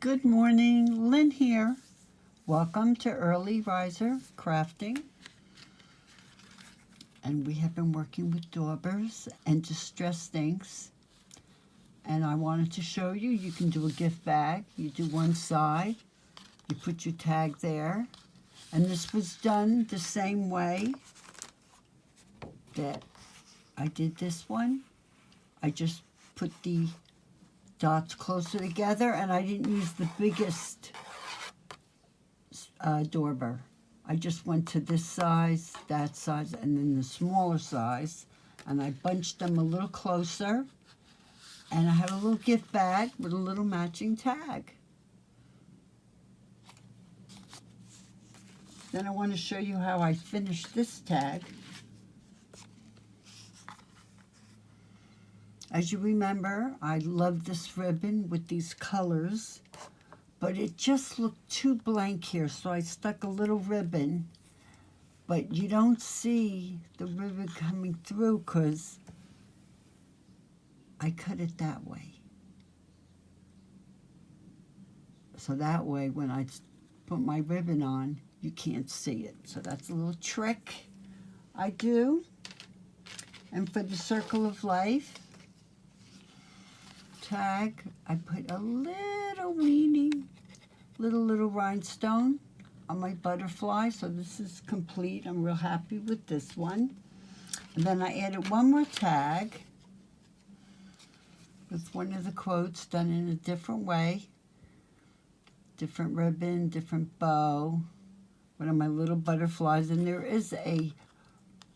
Good morning, Lynn here. Welcome to Early Riser Crafting. And we have been working with daubers and distress inks. And I wanted to show you, you can do a gift bag. You do one side, you put your tag there. And this was done the same way that I did this one. I just put the dots closer together, and I didn't use the biggest dauber. I just went to this size, that size, and then the smaller size, and I bunched them a little closer, and I have a little gift bag with a little matching tag. Then I want to show you how I finished this tag. As you remember, I love this ribbon with these colors, but it just looked too blank here, so I stuck a little ribbon, but you don't see the ribbon coming through because I cut it that way. So that way, when I put my ribbon on, you can't see it. So that's a little trick I do. And for the Circle of Life tag, I put a little weeny, little rhinestone on my butterfly. So this is complete. I'm real happy with this one. And then I added one more tag with one of the quotes done in a different way. Different ribbon, different bow. One of my little butterflies. And there is a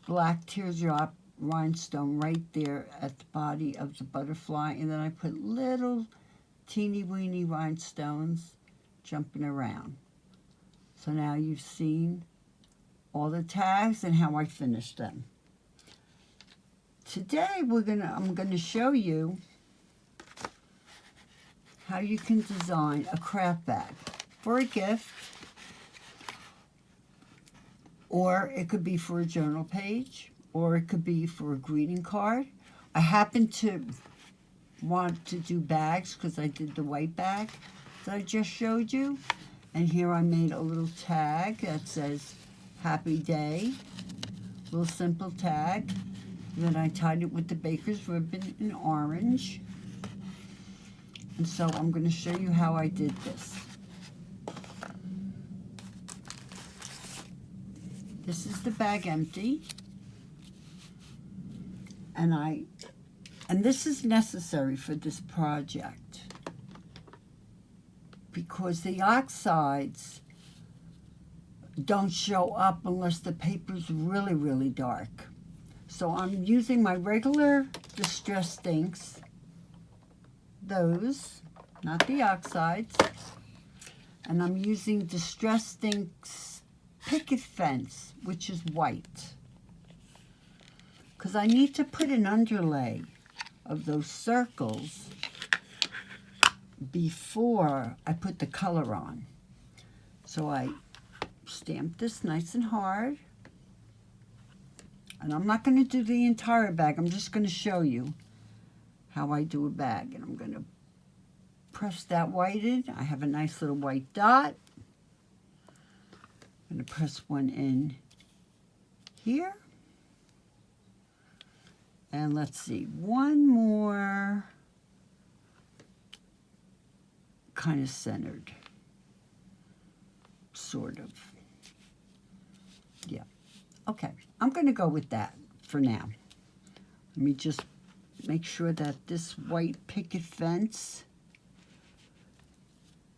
black teardrop rhinestone right there at the body of the butterfly, and then I put little teeny weeny rhinestones jumping around. So now you've seen all the tags and how I finished them. Today I'm gonna show you how you can design a craft bag for a gift, or it could be for a journal page, or it could be for a greeting card. I happen to want to do bags because I did the white bag that I just showed you. And here I made a little tag that says, Happy Day. Little simple tag. And then I tied it with the baker's ribbon in orange. And so I'm going to show you how I did this. This is the bag empty. And this is necessary for this project because the oxides don't show up unless the paper's really, really dark. So I'm using my regular distress inks, those, not the oxides, and I'm using distress inks Picket Fence, which is white, because I need to put an underlay of those circles before I put the color on. So I stamped this nice and hard. And I'm not going to do the entire bag. I'm just going to show you how I do a bag. And I'm going to press that white in. I have a nice little white dot. I'm going to press one in here. And let's see, one more kind of centered, sort of. Yeah, okay, I'm going to go with that for now. Let me just make sure that this white picket fence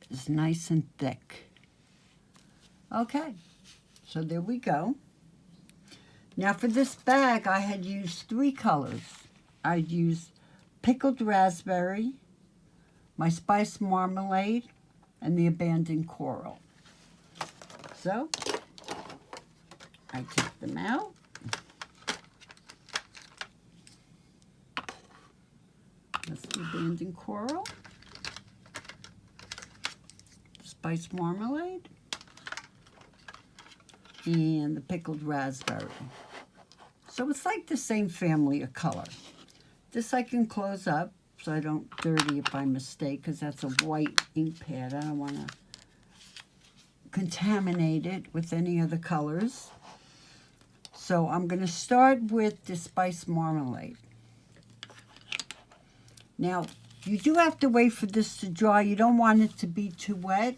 is nice and thick. Okay, so there we go. Now for this bag, I had used 3 colors. I'd used pickled raspberry, my spiced marmalade, and the abandoned coral. So, I take them out. That's the abandoned coral, the spiced marmalade, and the pickled raspberry. So it's like the same family of color. This I can close up so I don't dirty it by mistake, because that's a white ink pad. I don't want to contaminate it with any of the colors. So I'm going to start with the spiced marmalade. Now, you do have to wait for this to dry. You don't want it to be too wet.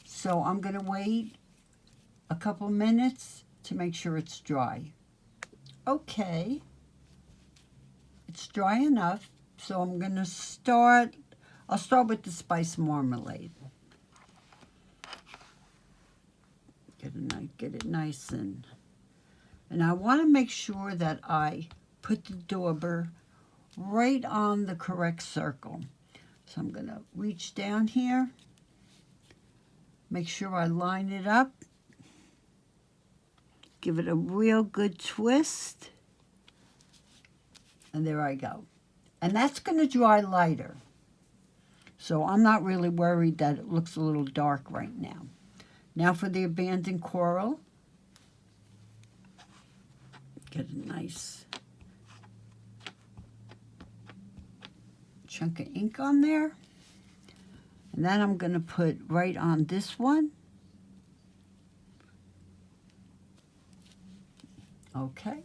So I'm going to wait a couple minutes to make sure it's dry. Okay. It's dry enough. So I'm going to I'll start with the spiced marmalade. Get it nice and I want to make sure that I put the dauber right on the correct circle. So I'm going to reach down here, make sure I line it up, give it a real good twist, and there I go. And that's going to dry lighter. So I'm not really worried that it looks a little dark right now. Now for the abandoned coral. Get a nice chunk of ink on there. And then I'm going to put right on this one. Okay.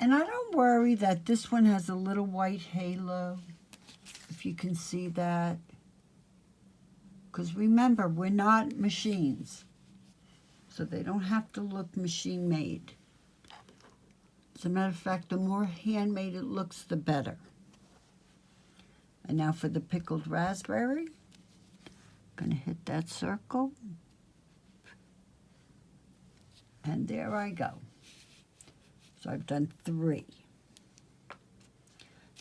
And I don't worry that this one has a little white halo, if you can see that. Because remember, we're not machines. So they don't have to look machine-made. As a matter of fact, the more handmade it looks, the better. And now for the pickled raspberry. I'm going to hit that circle. And there I go. So I've done 3.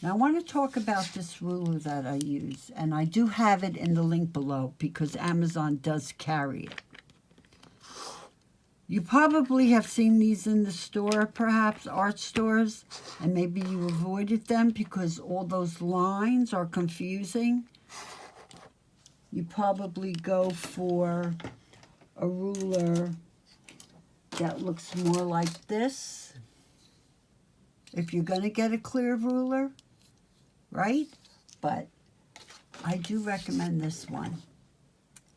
Now I want to talk about this ruler that I use. And I do have it in the link below because Amazon does carry it. You probably have seen these in the store, perhaps, art stores, and maybe you avoided them because all those lines are confusing. You probably go for a ruler that looks more like this. If you're going to get a clear ruler, right? But I do recommend this one.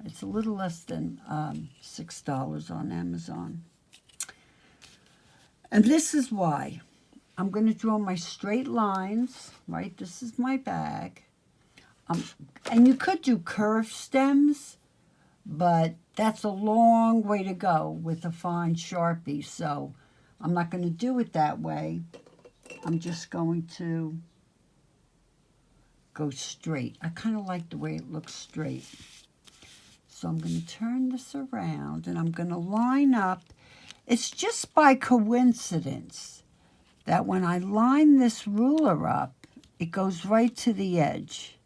It's a little less than $6 on Amazon. And this is why. I'm going to draw my straight lines, right? This is my bag. And you could do curved stems, but that's a long way to go with a fine Sharpie. So I'm not going to do it that way. I'm just going to go straight. I kind of like the way it looks straight. So I'm going to turn this around and I'm going to line up. It's just by coincidence that when I line this ruler up, it goes right to the edge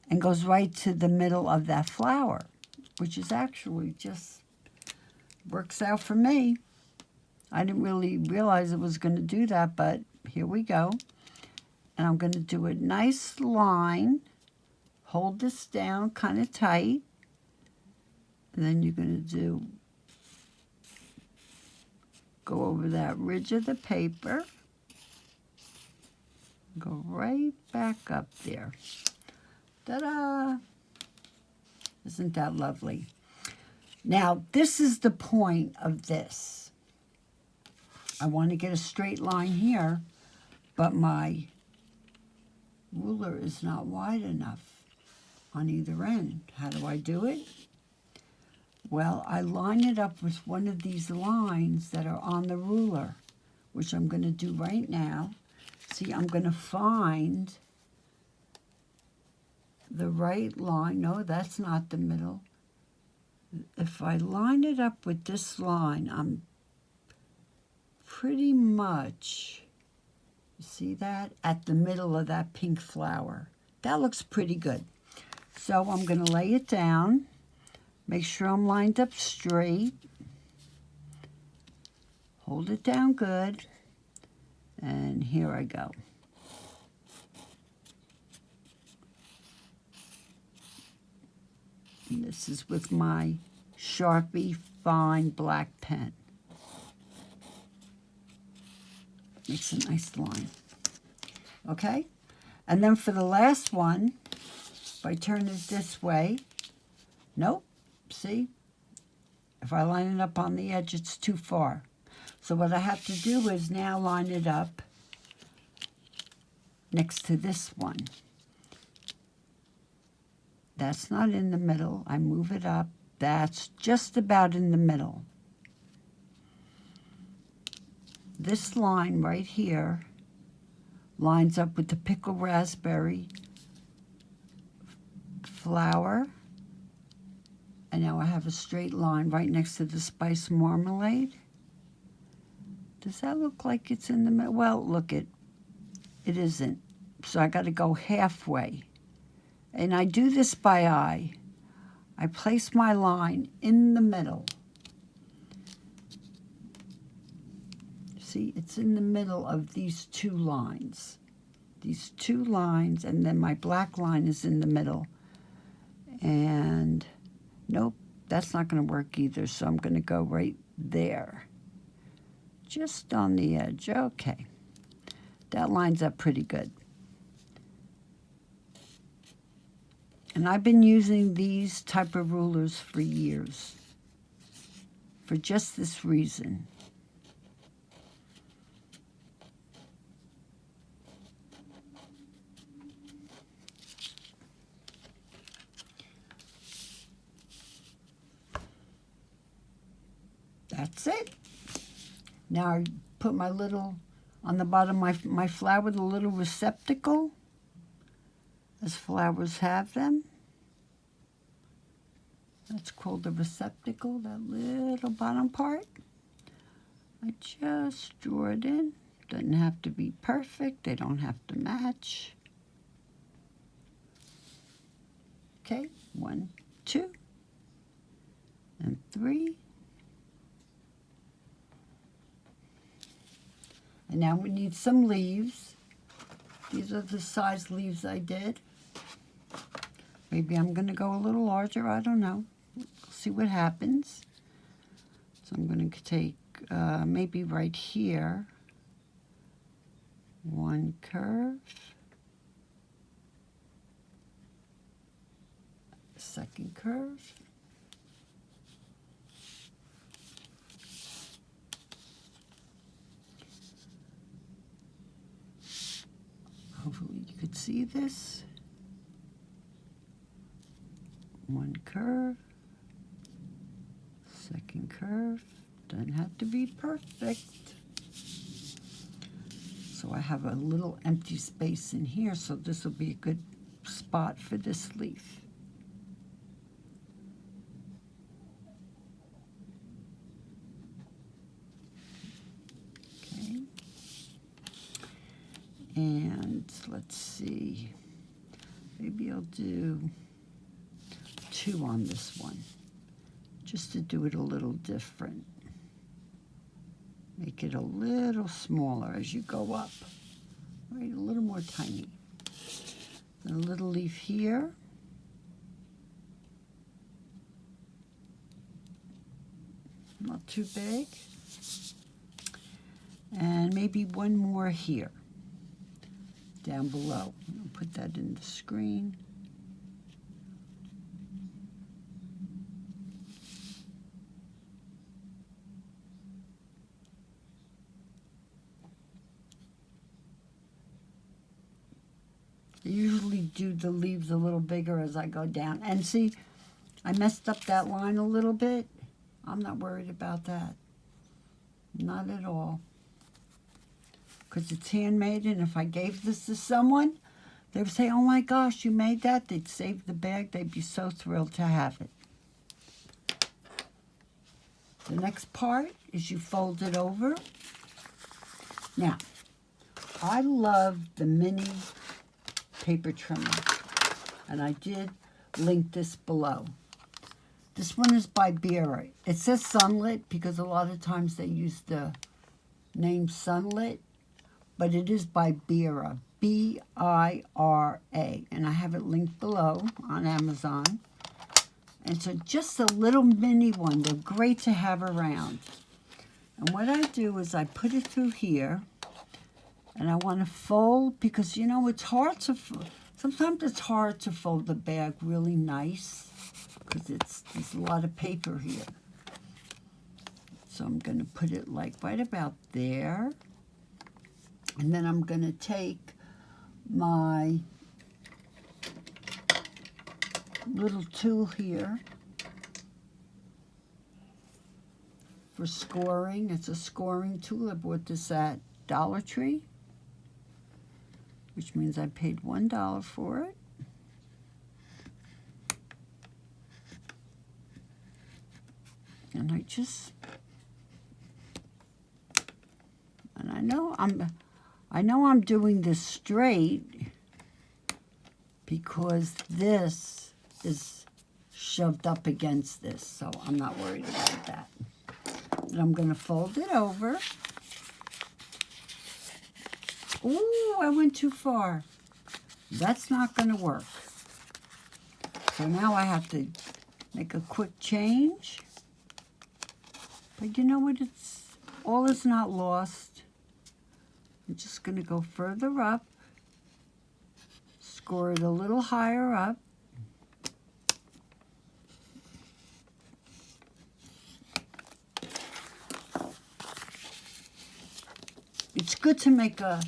and goes right to the middle of that flower, which is actually just works out for me. I didn't really realize it was going to do that, but here we go. And I'm going to do a nice line, hold this down kind of tight. And then you're going to go over that ridge of the paper, go right back up there. Ta-da! Isn't that lovely? Now, this is the point of this. I want to get a straight line here, but my ruler is not wide enough on either end. How do I do it? Well, I line it up with one of these lines that are on the ruler, which I'm going to do right now. See, I'm going to find the right line. No, that's not the middle. If I line it up with this line, I'm pretty much, you see that? At the middle of that pink flower. That looks pretty good. So I'm going to lay it down. Make sure I'm lined up straight. Hold it down good. And here I go. And this is with my Sharpie fine black pen. Makes a nice line. Okay? And then for the last one, if I turn it this way, nope, see? If I line it up on the edge, it's too far. So what I have to do is now line it up next to this one. That's not in the middle. I move it up. That's just about in the middle. This line right here lines up with the pickled raspberry flower. And now I have a straight line right next to the spiced marmalade. Does that look like it's in the middle? Well, look, it isn't. So I got to go halfway. And I do this by eye. I place my line in the middle. See, it's in the middle of these two lines. These two lines, and then my black line is in the middle. And nope, that's not going to work either, so I'm going to go right there. Just on the edge. Okay. That lines up pretty good. And I've been using these type of rulers for years, for just this reason. That's it. Now I put my little, on the bottom of my flower, the little receptacle, as flowers have them. That's called the receptacle, that little bottom part. I just draw it in. Doesn't have to be perfect. They don't have to match. Okay, 1, 2, and 3. And now we need some leaves. These are the size leaves I did. Maybe I'm going to go a little larger. I don't know. See what happens. So I'm going to take maybe right here. One curve. Second curve. Hopefully you could see this. One curve, second curve. Doesn't have to be perfect. So I have a little empty space in here, so this will be a good spot for this leaf. Okay. And let's see, maybe I'll do 2 on this one, just to do it a little different. Make it a little smaller as you go up, right? A little more tiny. And a little leaf here. Not too big. And maybe one more here, down below. I'll put that in the screen. I usually do the leaves a little bigger as I go down. And see, I messed up that line a little bit. I'm not worried about that. Not at all. Because it's handmade, and if I gave this to someone, they would say, oh my gosh, you made that? They'd save the bag. They'd be so thrilled to have it. The next part is you fold it over. Now, I love the mini paper trimmer, and I did link this below. This one is by Bira. It says Sunlit because a lot of times they use the name Sunlit, but it is by Bira, B-I-R-A, and I have it linked below on Amazon. And so just a little mini one. They're great to have around. And what I do is I put it through here, And I want to fold because, you know, it's hard to, sometimes it's hard to fold the bag really nice because there's a lot of paper here. So I'm going to put it like right about there. And then I'm going to take my little tool here for scoring. It's a scoring tool. I bought this at Dollar Tree, which means I paid $1 for it. And I know I'm doing this straight because this is shoved up against this, so I'm not worried about that. And I'm going to fold it over. Ooh, I went too far. That's not going to work. So now I have to make a quick change. But you know what? All is not lost. I'm just going to go further up. Score it a little higher up. It's good to make a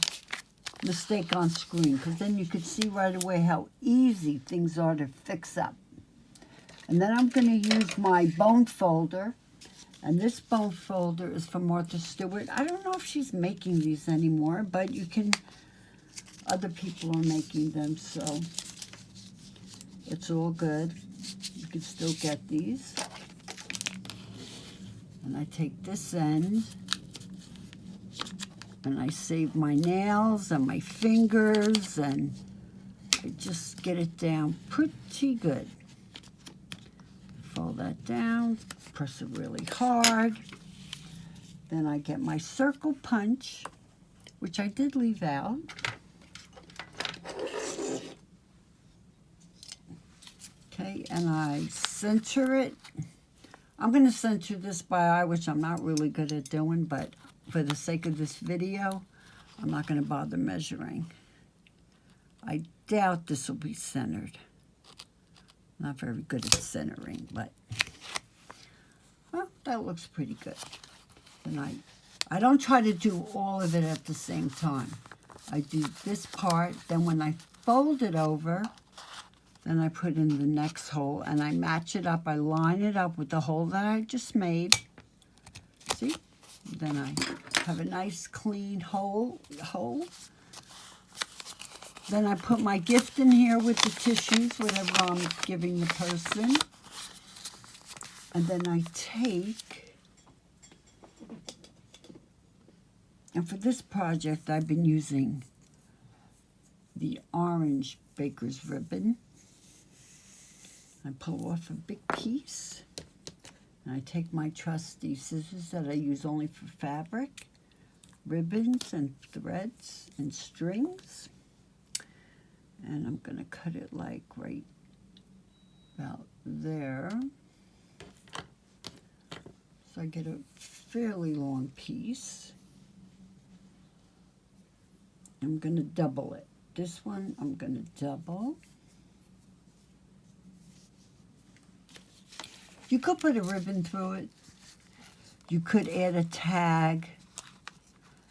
mistake on screen because then you could see right away how easy things are to fix up. And then I'm going to use my bone folder. And this bone folder is from Martha Stewart. I don't know if she's making these anymore, but other people are making them, so it's all good. You can still get these. And I take this end, and I save my nails and my fingers, and I just get it down pretty good. Fold that down, press it really hard. Then I get my circle punch, which I did leave out. Okay, and I center it. I'm going to center this by eye, which I'm not really good at doing, but for the sake of this video, I'm not going to bother measuring. I doubt this will be centered. Not very good at centering, but well, that looks pretty good. And I don't try to do all of it at the same time. I do this part, then when I fold it over, then I put in the next hole and I match it up. I line it up with the hole that I just made. See? Then I have a nice clean hole. Then I put my gift in here with the tissues, whatever I'm giving the person. And then I take, and for this project, I've been using the orange baker's ribbon. I pull off a big piece, and I take my trusty scissors that I use only for fabric, ribbons and threads and strings. And I'm going to cut it like right about there. So I get a fairly long piece. I'm going to double it. This one I'm going to double. You could put a ribbon through it. You could add a tag,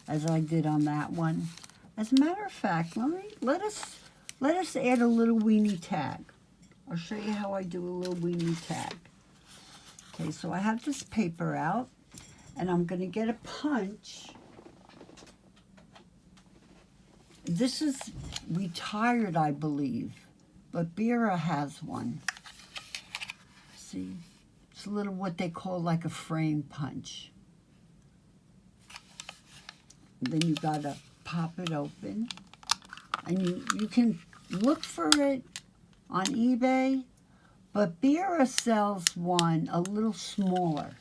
as I did on that one. As a matter of fact, let us add a little weenie tag. I'll show you how I do a little weenie tag. Okay, so I have this paper out, and I'm going to get a punch. This is retired, I believe, but Bira has one. See? It's a little what they call like a frame punch. And then you got to pop it open. And you can look for it on eBay, but Bira sells one a little smaller.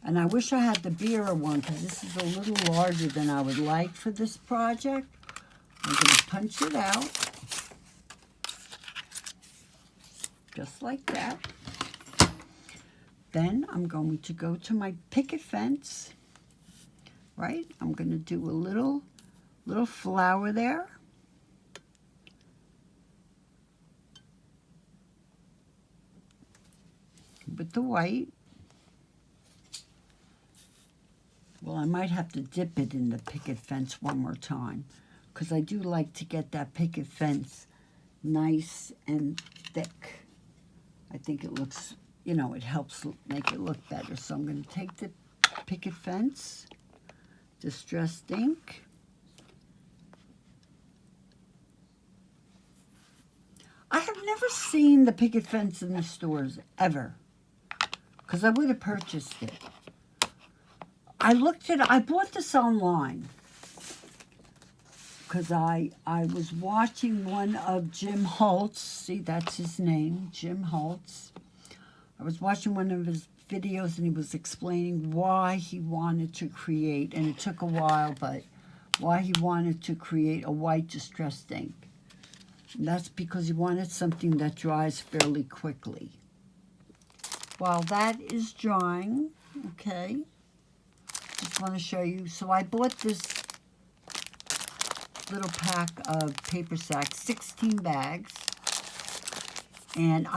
And I wish I had the Bira one because this is a little larger than I would like for this project. I'm going to punch it out, just like that. Then I'm going to go to my picket fence, right? I'm going to do a little little flower there. With the white. Well, I might have to dip it in the picket fence one more time, because I do like to get that picket fence nice and thick. I think it looks, you know, it helps make it look better. So I'm going to take the picket fence, distressed ink. I have never seen the picket fence in the stores, ever, because I would have purchased it. I bought this online because I was watching one of Jim Holtz. See, that's his name, Jim Holtz. I was watching one of his videos and he was explaining why he wanted to create, and it took a while, but why he wanted to create a white distressed ink. And that's because he wanted something that dries fairly quickly. While that is drying, okay, just want to show you. So I bought this little pack of paper sacks, 16 bags. And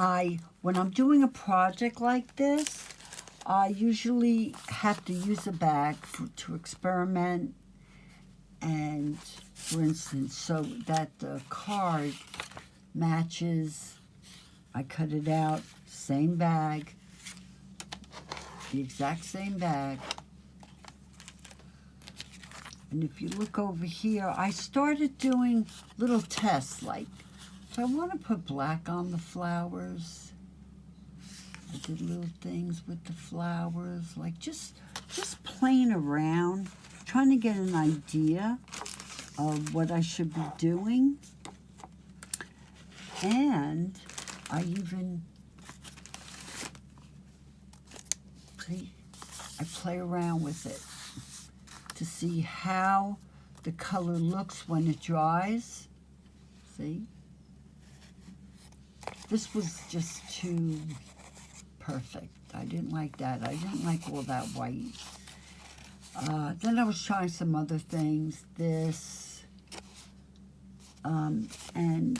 when I'm doing a project like this, I usually have to use a bag to experiment. And for instance, so that the card matches, I cut it out, same bag, the exact same bag. And if you look over here, I started doing little tests, like, so I want to put black on the flowers. I did little things with the flowers, like just playing around, trying to get an idea of what I should be doing. And I even, I play around with it to see how the color looks when it dries. See? This was just too perfect. I didn't like that. I didn't like all that white. Then I was trying some other things. This. And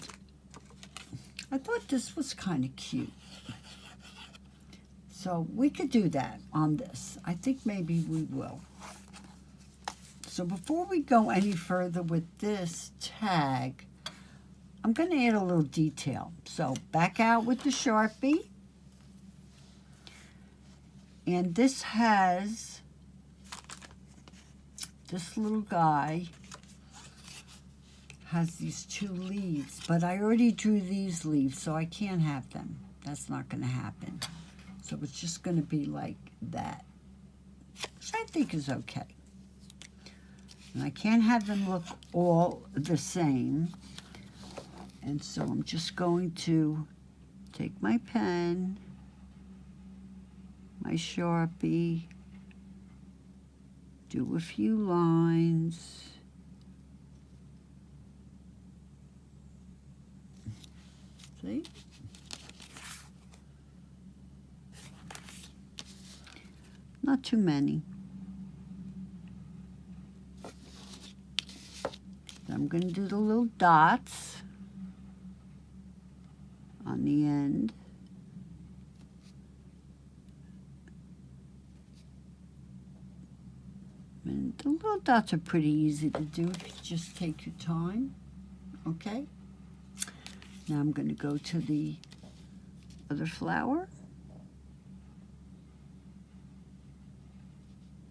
I thought this was kind of cute. So we could do that on this. I think maybe we will. So before we go any further with this tag, I'm going to add a little detail. So back out with the Sharpie. And this has, this little guy has these two leaves, but I already drew these leaves, so I can't have them. That's not going to happen. So it's just going to be like that, which I think is okay. And I can't have them look all the same. And so I'm just going to take my pen, my Sharpie, do a few lines. See? Not too many. I'm going to do the little dots on the end. And the little dots are pretty easy to do if you just take your time. Okay? Now I'm going to go to the other flower.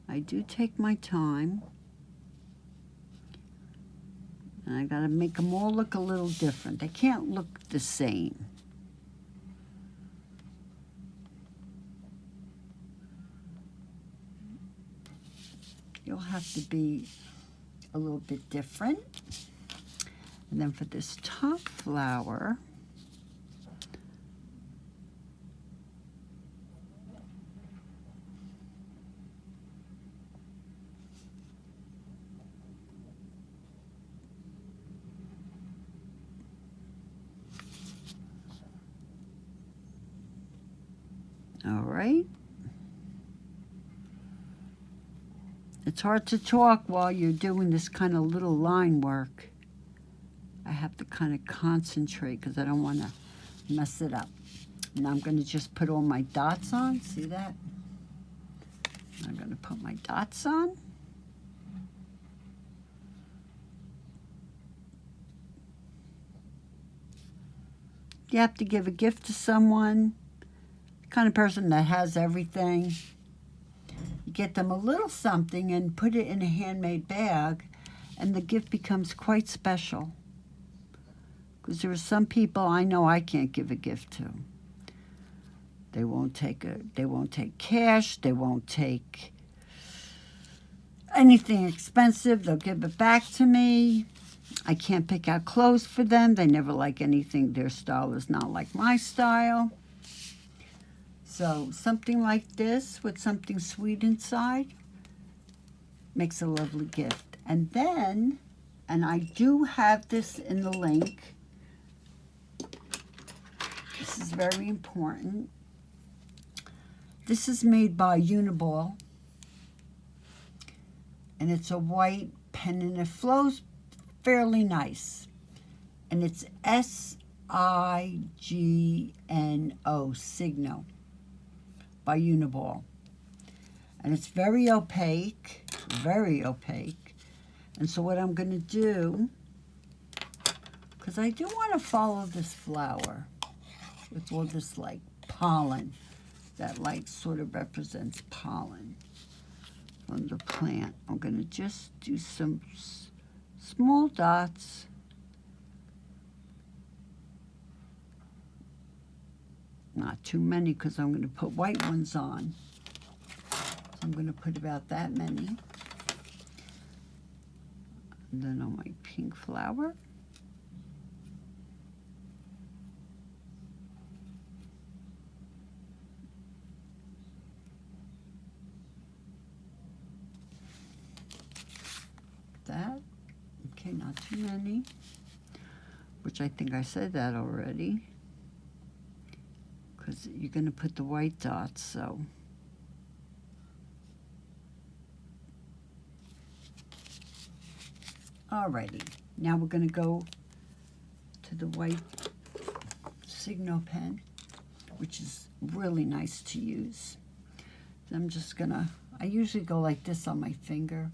I do take my time. And I got to make them all look a little different. They can't look the same. You'll have to be a little bit different. And then for this top flower, all right. It's hard to talk while you're doing this kind of little line work. I have to kind of concentrate because I don't want to mess it up. And I'm going to just put all my dots on. See that? I'm going to put my dots on. You have to give a gift to someone, the kind of person that has everything. You get them a little something and put it in a handmade bag, and the gift becomes quite special. Because there are some people I know I can't give a gift to. They won't take cash, they won't take anything expensive, they'll give it back to me. I can't pick out clothes for them. They never like anything. Their style is not like my style. So something like this with something sweet inside makes a lovely gift. And then, and I do have this in the link. This is very important. This is made by Uniball. And it's a white pen and it flows fairly nice. And it's S-I-G-N-O, Signo, by Uniball. And it's very opaque, very opaque. And so what I'm going to do, because I do want to follow this flower with all this like pollen that like sort of represents pollen from the plant. I'm going to just do some small dots. Not too many because I'm going to put white ones on. So I'm going to put about that many. And then on my pink flower. That. Okay, not too many. Which I think I said that already. Because you're going to put the white dots, so. Alrighty, now we're going to go to the white Signo pen, which is really nice to use. So I'm just going to, I usually go like this on my finger,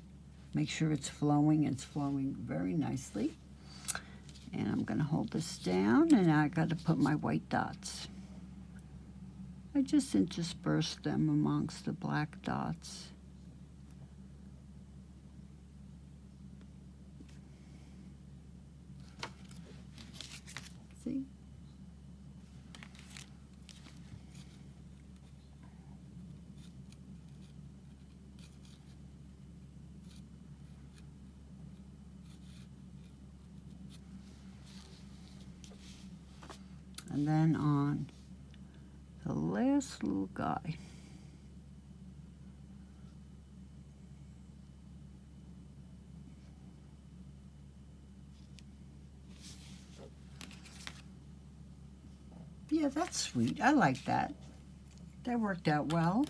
make sure it's flowing. It's flowing very nicely. And I'm going to hold this down, and I got to put my white dots. I just intersperse them amongst the black dots. See? And then on the last little guy. Yeah, that's sweet. I like that. That worked out well.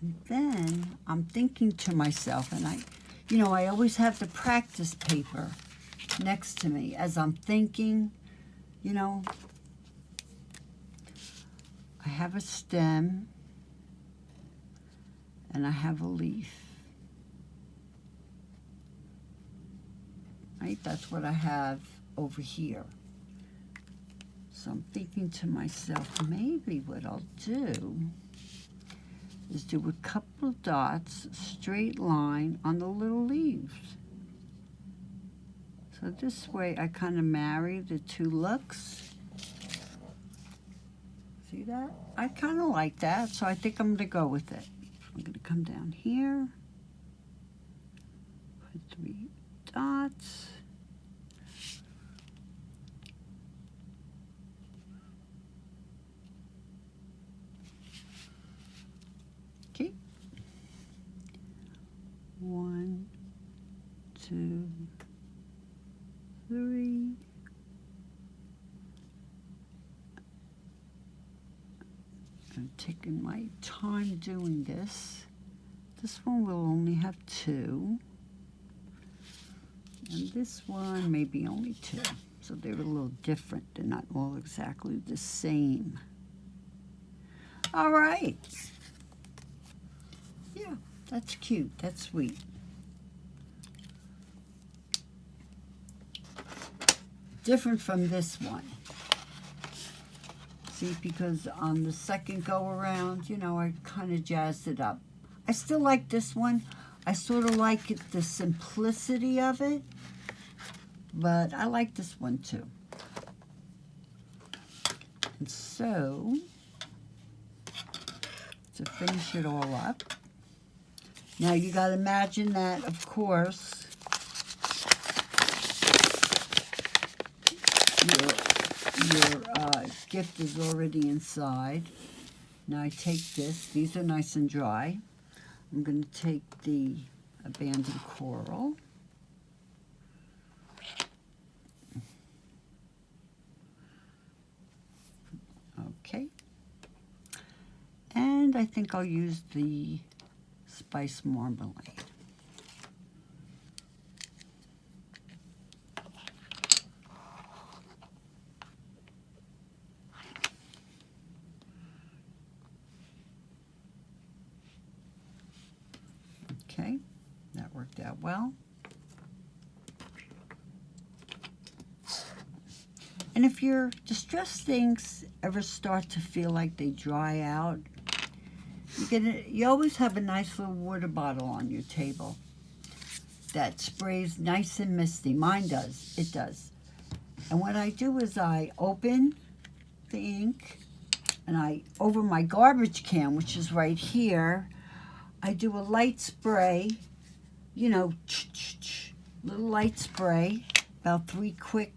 And then I'm thinking to myself, and I always have the practice paper next to me as I'm thinking, I have a stem and I have a leaf. Right? That's what I have over here. So I'm thinking to myself, maybe what I'll do is do a couple of dots, straight line on the little leaves. So this way I kind of marry the two looks. See that? I kind of like that, so I think I'm going to go with it. I'm going to come down here, put 3 dots. Okay. 1, 2, 3. taking my time doing this. This one will only have 2. And this one maybe only 2. So they're a little different. They're not all exactly the same. All right. Yeah, that's cute. That's sweet. Different from this one. See, because on the second go around, you know, I kind of jazzed it up. I still like this one. I sort of like it, the simplicity of it, but I like this one too. And so, to finish it all up, now you got to imagine that, of course, your gift is already inside. Now I take this. These are nice and dry. I'm going to take the abandoned coral. Okay. And I think I'll use the spice marmalade. Okay, that worked out well. And if your distressed things ever start to feel like they dry out, you always have a nice little water bottle on your table that sprays nice and misty. Mine does. It does. And what I do is I open the ink and over my garbage can, which is right here, I do a light spray, you know, little light spray, about 3 quick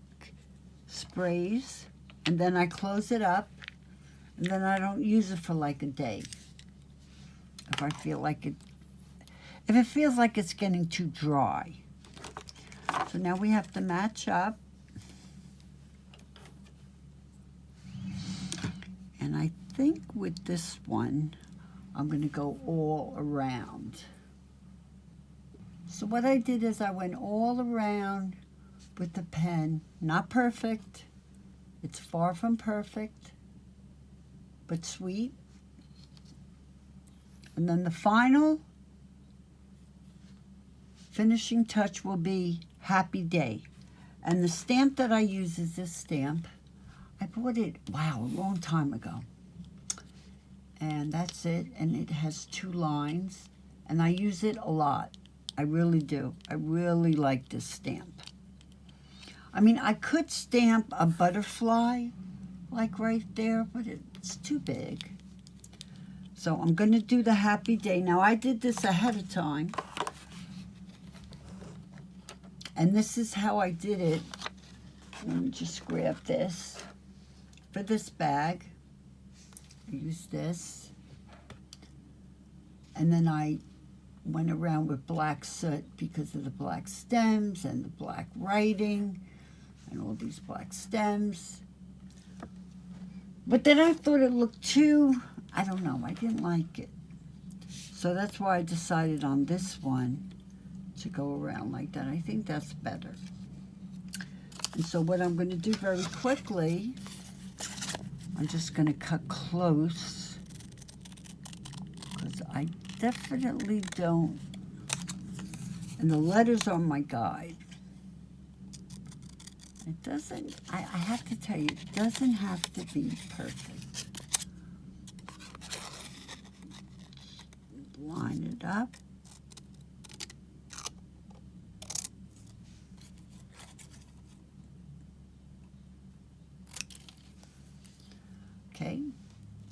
sprays, and then I close it up, and then I don't use it for like a day. If I feel like if it feels like it's getting too dry. So now we have to match up. And I think with this one, I'm going to go all around. So what I did is I went all around with the pen. Not perfect. It's far from perfect, but sweet. And then the final finishing touch will be Happy Day. And the stamp that I use is this stamp. I bought it, wow, a long time ago. And that's it, and it has 2 lines, and I use it a lot. I really do. I really like this stamp. I mean, I could stamp a butterfly, like right there, but it's too big. So I'm going to do the Happy Day. Now, I did this ahead of time, and this is how I did it. Let me just grab this. For this bag, I used this, and then I went around with black soot because of the black stems and the black writing and all these black stems. But then I thought it looked too, I don't know, I didn't like it. So that's why I decided on this one to go around like that. I think that's better. And so what I'm going to do very quickly, I'm just going to cut close because I definitely don't, and the letters are my guide. It doesn't, I have to tell you, it doesn't have to be perfect. Line it up. Okay,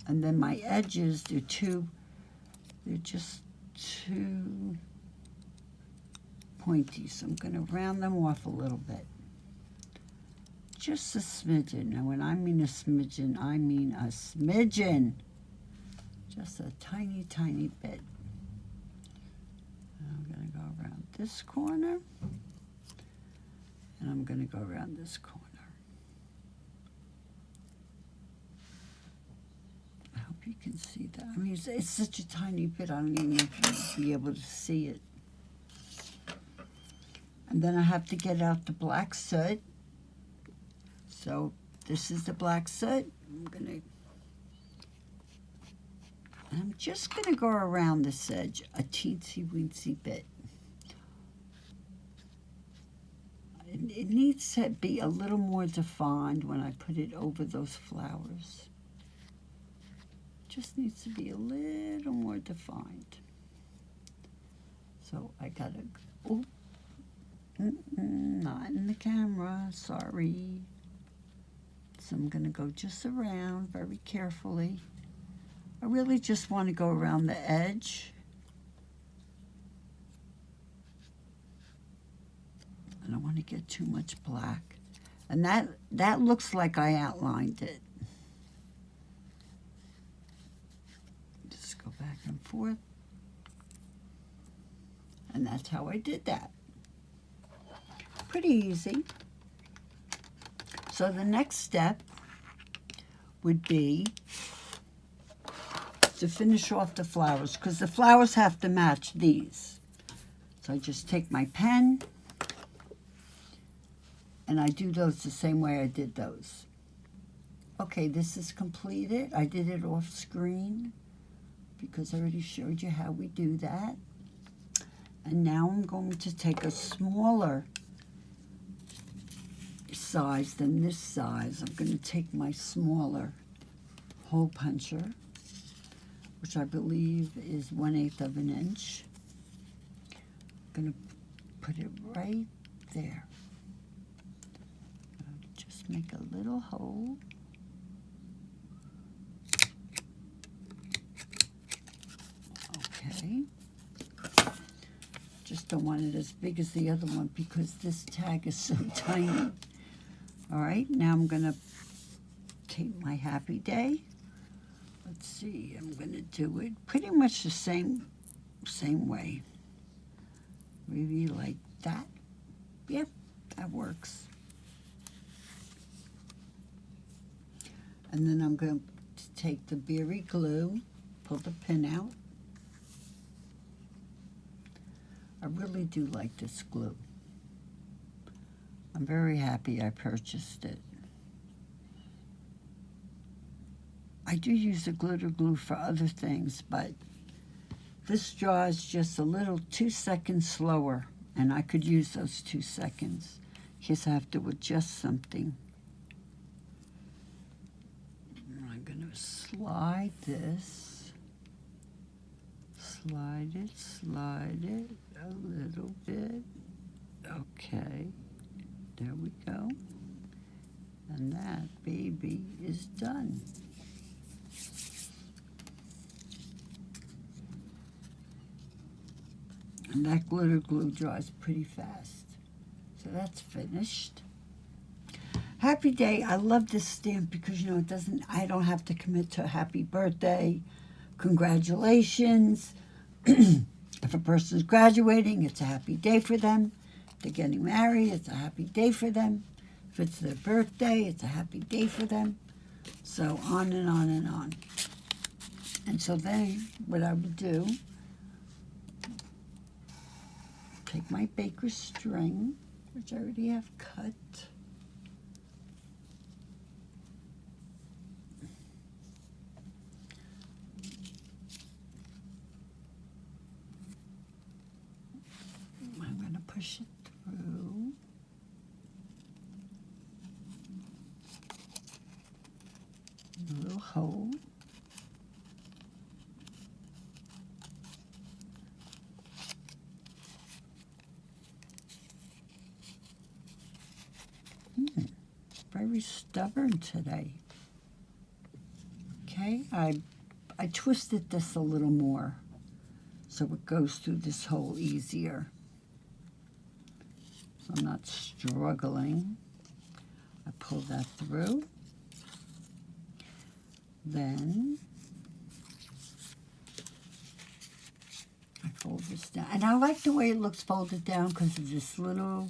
and then my edges, they're just too pointy, so I'm going to round them off a little bit. Just a smidgen. Now, when I mean a smidgen, I mean a smidgen. Just a tiny, tiny bit. And I'm going to go around this corner, and I'm going to go around this corner. I hope if you can see that. I mean, it's such a tiny bit, I don't even know if you'll be able to see it. And then I have to get out the black soot. So this is the black soot. I'm just gonna go around this edge a teensy weensy bit. It needs to be a little more defined when I put it over those flowers. Just needs to be a little more defined. So I gotta, oh, not in the camera, sorry. So I'm gonna go just around very carefully. I really just want to go around the edge. I don't want to get too much black. And that looks like I outlined it. Just go back and forth. And that's how I did that. Pretty easy. So the next step would be to finish off the flowers, because the flowers have to match these. So I just take my pen and I do those the same way I did those. Okay, this is completed. I did it off screen because I already showed you how we do that. And now I'm going to take a smaller size than this size. I'm going to take my smaller hole puncher, which I believe is 1/8 of an inch. I'm going to put it right there. Just make a little hole. Okay. Just don't want it as big as the other one because this tag is so tiny. All right, now I'm going to take my happy day. Let's see, I'm going to do it pretty much the same way. Maybe like that. Yep, that works. And then I'm going to take the berry glue, pull the pin out. I really do like this glue. I'm very happy I purchased it. I do use the glitter glue for other things, but this dries just a little 2 seconds slower, and I could use those 2 seconds in case I have to adjust something. I'm going to slide this, slide it a little bit. Okay, there we go. And that baby is done. And that glitter glue dries pretty fast. So that's finished. Happy Day, I love this stamp because, you know, I don't have to commit to a happy birthday, congratulations. If a person's graduating, it's a happy day for them. If they're getting married, it's a happy day for them. If it's their birthday, it's a happy day for them. So on and on and on. And so then what I would do, take my baker's string, which I already have cut. I'm going to push it through. A little hole. Very stubborn today. Okay, I twisted this a little more so it goes through this hole easier. So I'm not struggling. I pull that through. Then I fold this down. And I like the way it looks folded down because of this little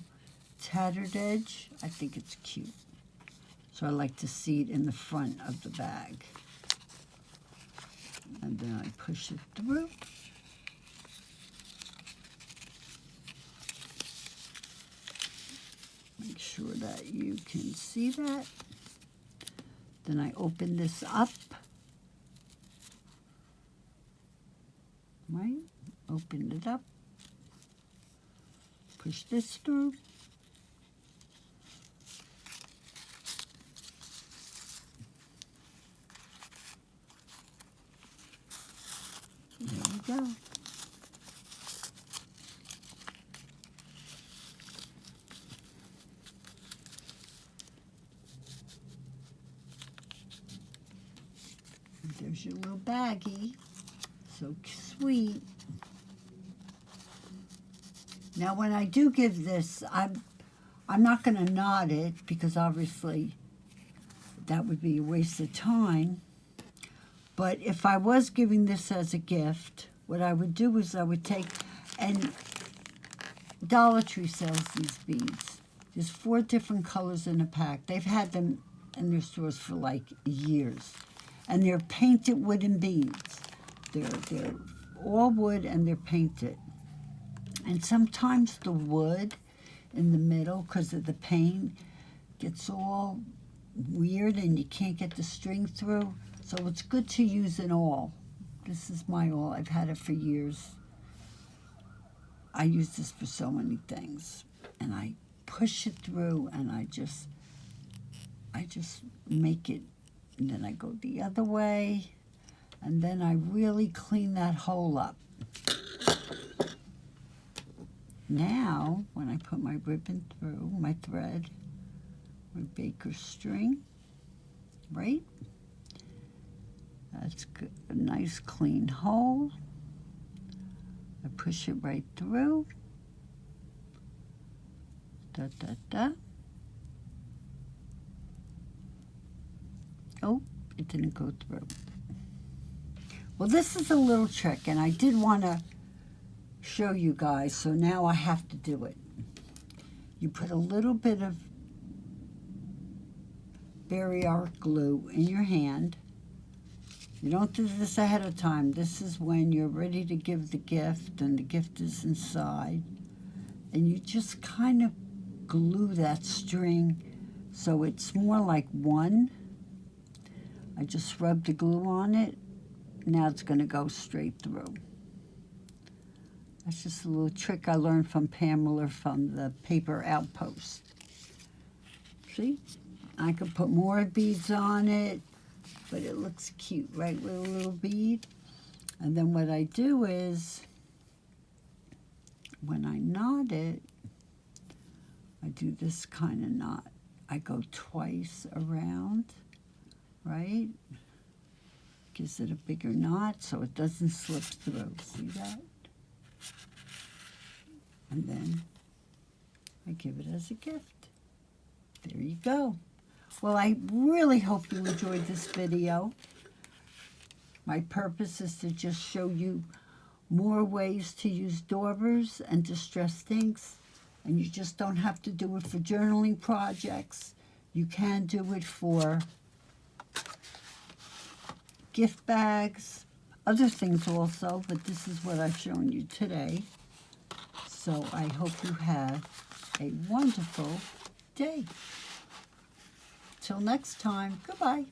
tattered edge. I think it's cute. So I like to see it in the front of the bag. And then I push it through. Make sure that you can see that. Then I open this up. Right? Open it up. Push this through. There we go. And there's your little baggie. So sweet. Now when I do give this, I'm not going to knot it because obviously that would be a waste of time. But if I was giving this as a gift, what I would do is I would take, and Dollar Tree sells these beads. There's 4 different colors in a pack. They've had them in their stores for like years. And they're painted wooden beads. They're all wood and they're painted. And sometimes the wood in the middle, because of the paint, gets all weird and you can't get the string through. So it's good to use an awl. This is my awl. I've had it for years. I use this for so many things. And I push it through and I just make it, and then I go the other way, and then I really clean that hole up. Now, when I put my ribbon through, my thread, my baker string, right? That's good. A nice clean hole. I push it right through. Da, da, da. Oh, it didn't go through. Well, this is a little trick, and I did want to show you guys, so now I have to do it. You put a little bit of Berry Art glue in your hand. You don't do this ahead of time. This is when you're ready to give the gift and the gift is inside. And you just kind of glue that string so it's more like one. I just rub the glue on it. Now it's going to go straight through. That's just a little trick I learned from Pamela from the Paper Outpost. See? I could put more beads on it, but it looks cute, right, with a little bead. And then what I do is, when I knot it, I do this kind of knot. I go twice around, right? Gives it a bigger knot so it doesn't slip through. See that? And then I give it as a gift. There you go. Well, I really hope you enjoyed this video. My purpose is to just show you more ways to use daubers and distress inks. And you just don't have to do it for journaling projects. You can do it for gift bags, other things also, but this is what I've shown you today. So I hope you have a wonderful day. Till next time, goodbye.